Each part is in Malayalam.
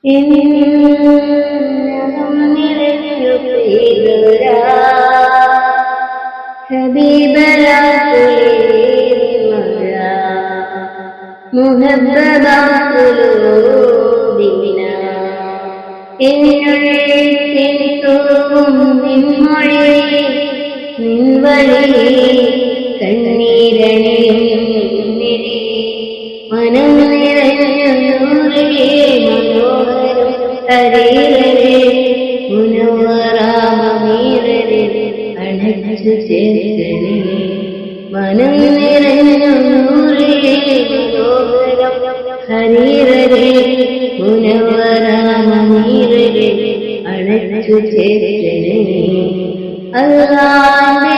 എന്നകം നിറഞ്ഞു പെയ്തൊരാ ഹബീബരാക്കുലേറി മഴ മുഹബ്ബതാക്കുലോദിന എന്നുള്ളിൽ തൂവും നിൻമൊഴി നിൻവഴി കണ്ണീരണിയും നിന്നിരി മനം നിറഞ്ഞു നൂറേ മനോഹരം ഹരീരരെ മുനവ്വറാമീരരെ അണച്ചു ചേർക്കണേ മനം നിറഞ്ഞു നൂറേ മനോഹരം ഹരീരരെ മുനവ്വറാമീരരെ അണച്ചു ചേർക്കണേ അല്ലാതെ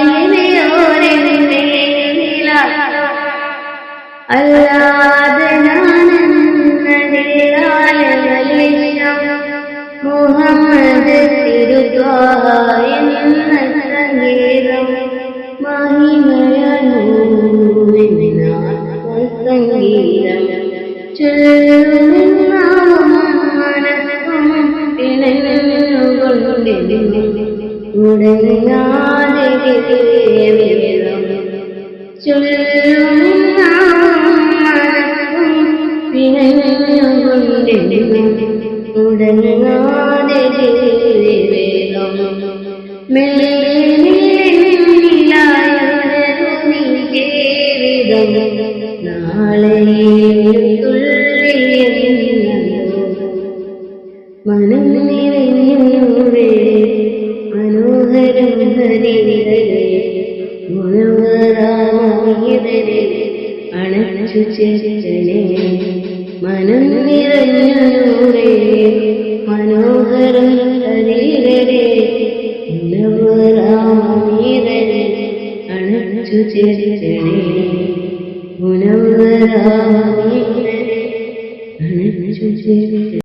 മുഹമ്മദ് തിരുത്വാഹ എന്ന സംഗീതം മഹിമയൂമിനാത്മസംഗീതം ചൊല്ലുമെന്നാവും മനസ്സും പിണഞ്ഞുകൊണ്ടിരുന്നു ഉടനാതെ വേദം ചൊല്ലുമെന്നാവും മനസ്സും പിണഞ്ഞുകൊണ്ടിരുന്നു ഉടനാതെ വേദം നാളെ മനം നിറഞ്ഞൂരേ മനോഹരം ഹരിരരെ മുനവ്വറാമീരരെ അണച്ചു ചേർക്കണേ മനം നിറഞ്ഞൂരേ മനോഹരം ഹരിരരെ മുനവ്വറാമീരരെ അണച്ചു ചേർക്കണേ മുനവ്വറാമീരരെ അണച്ചു ചേർക്കണേ.